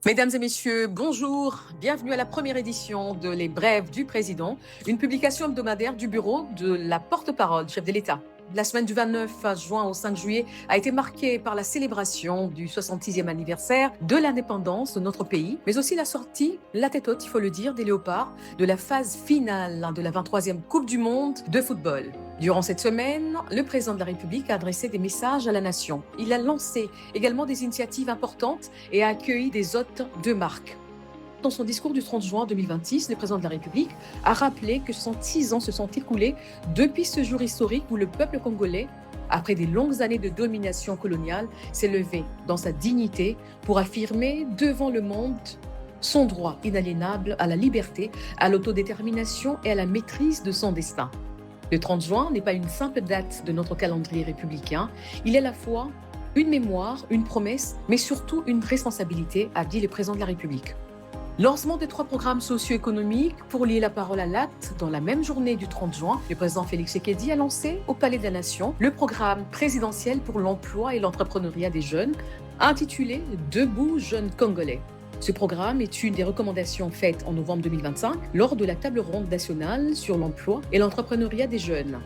Mesdames et messieurs, bonjour. Bienvenue à la première édition de Les Brèves du Président, une publication hebdomadaire du bureau de la porte-parole du chef de l'État. La semaine du 29 juin au 5 juillet a été marquée par la célébration du 66e anniversaire de l'indépendance de notre pays, mais aussi la sortie, la tête haute, il faut le dire, des Léopards, de la phase finale de la 23e Coupe du Monde de football. Durant cette semaine, le président de la République a adressé des messages à la nation. Il a lancé également des initiatives importantes et a accueilli des hôtes de marque. Dans son discours du 30 juin 2026, le président de la République a rappelé que 106 ans se sont écoulés depuis ce jour historique où le peuple congolais, après des longues années de domination coloniale, s'est levé dans sa dignité pour affirmer devant le monde son droit inaliénable à la liberté, à l'autodétermination et à la maîtrise de son destin. Le 30 juin n'est pas une simple date de notre calendrier républicain, il est à la fois une mémoire, une promesse, mais surtout une responsabilité, a dit le président de la République. Lancement des 3 programmes socio-économiques pour lier la parole à l'acte. Dans la même journée du 30 juin, le président Félix Tshisekedi a lancé au Palais de la Nation le programme présidentiel pour l'emploi et l'entrepreneuriat des jeunes, intitulé Debout jeunes congolais. Ce programme est une des recommandations faites en novembre 2025 lors de la table ronde nationale sur l'emploi et l'entrepreneuriat des jeunes.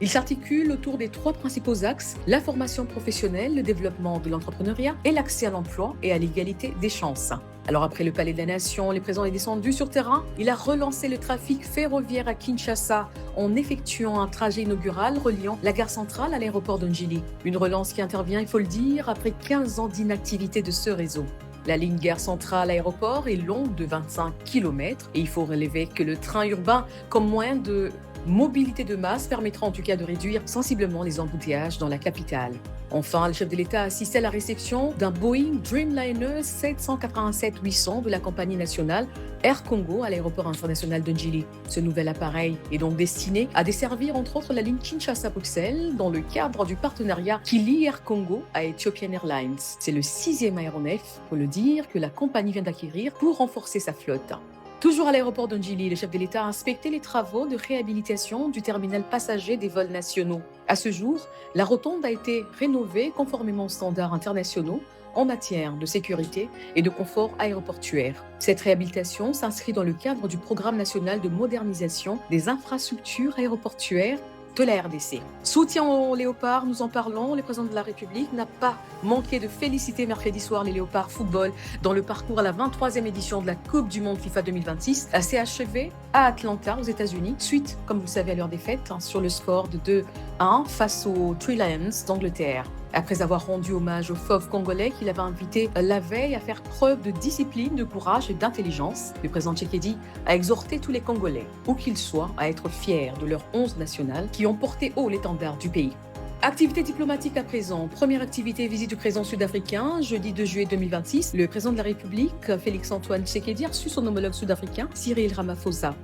Il s'articule autour des 3 principaux axes, la formation professionnelle, le développement de l'entrepreneuriat et l'accès à l'emploi et à l'égalité des chances. Alors après le Palais de la Nation, le président est descendu sur terrain. Il a relancé le trafic ferroviaire à Kinshasa en effectuant un trajet inaugural reliant la gare centrale à l'aéroport de Njili. Une relance qui intervient, il faut le dire, après 15 ans d'inactivité de ce réseau. La ligne gare centrale-aéroport est longue de 25 km et il faut relever que le train urbain comme moyen de mobilité de masse permettra en tout cas de réduire sensiblement les embouteillages dans la capitale. Enfin, le chef de l'État a assisté à la réception d'un Boeing Dreamliner 787-800 de la compagnie nationale Air Congo à l'aéroport international de Njili. Ce nouvel appareil est donc destiné à desservir entre autres la ligne Kinshasa-Bruxelles dans le cadre du partenariat qui lie Air Congo à Ethiopian Airlines. C'est le 6e aéronef, faut le dire, que la compagnie vient d'acquérir pour renforcer sa flotte. Toujours à l'aéroport de Njili, le chef de l'État a inspecté les travaux de réhabilitation du terminal passager des vols nationaux. À ce jour, la rotonde a été rénovée conformément aux standards internationaux en matière de sécurité et de confort aéroportuaire. Cette réhabilitation s'inscrit dans le cadre du programme national de modernisation des infrastructures aéroportuaires de la RDC. Soutien aux léopards, nous en parlons. Le président de la République n'a pas manqué de féliciter mercredi soir les léopards football dans le parcours à la 23e édition de la Coupe du Monde FIFA 2026. s'est achevée à Atlanta, aux États-Unis, suite, comme vous le savez, à leur défaite sur le score de 2-1 face aux Three Lions d'Angleterre. Après avoir rendu hommage aux fauves congolais qu'il avait invités la veille à faire preuve de discipline, de courage et d'intelligence, le président Tshisekedi a exhorté tous les Congolais, où qu'ils soient, à être fiers de leur 11 nationales qui ont porté haut l'étendard du pays. Activité diplomatique à présent. Première activité, visite du président sud-africain. Jeudi 2 juillet 2026, le président de la République, Félix-Antoine Tshisekedi, a reçu son homologue sud-africain, Cyril Ramaphosa.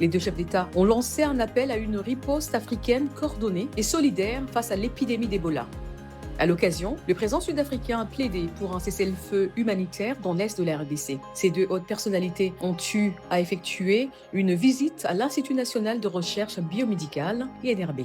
Les 2 chefs d'État ont lancé un appel à une riposte africaine coordonnée et solidaire face à l'épidémie d'Ebola. À l'occasion, le président sud-africain a plaidé pour un cessez-le-feu humanitaire dans l'est de la RDC. Ces 2 hautes personnalités ont eu à effectuer une visite à l'Institut national de recherche biomédicale, INRB.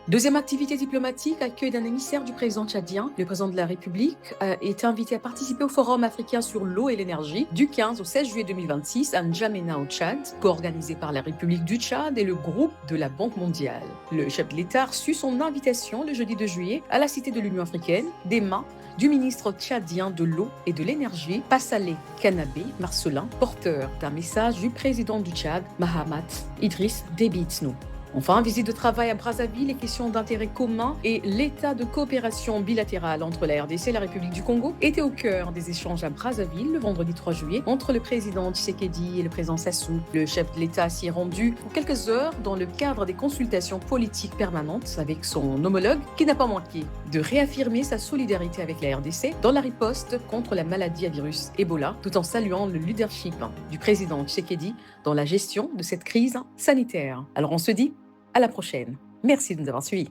Deuxième activité diplomatique, accueil d'un émissaire du président tchadien. Le président de la République a été invité à participer au Forum africain sur l'eau et l'énergie du 15 au 16 juillet 2026 à N'Djamena au Tchad, co-organisé par la République du Tchad et le groupe de la Banque mondiale. Le chef de l'État a reçu son invitation le jeudi 2 juillet à la Cité de l'Union africaine des mains du ministre tchadien de l'eau et de l'énergie, Passalé Kanabé Marcelin, porteur d'un message du président du Tchad, Mahamat Idriss Déby Itno. Enfin, visite de travail à Brazzaville, les questions d'intérêt commun et l'état de coopération bilatérale entre la RDC et la République du Congo étaient au cœur des échanges à Brazzaville le vendredi 3 juillet entre le président Tshisekedi et le président Sassou. Le chef de l'État s'y est rendu pour quelques heures dans le cadre des consultations politiques permanentes avec son homologue qui n'a pas manqué de réaffirmer sa solidarité avec la RDC dans la riposte contre la maladie à virus Ebola, tout en saluant le leadership du président Tshisekedi dans la gestion de cette crise sanitaire. Alors on se dit à la prochaine. Merci de nous avoir suivis.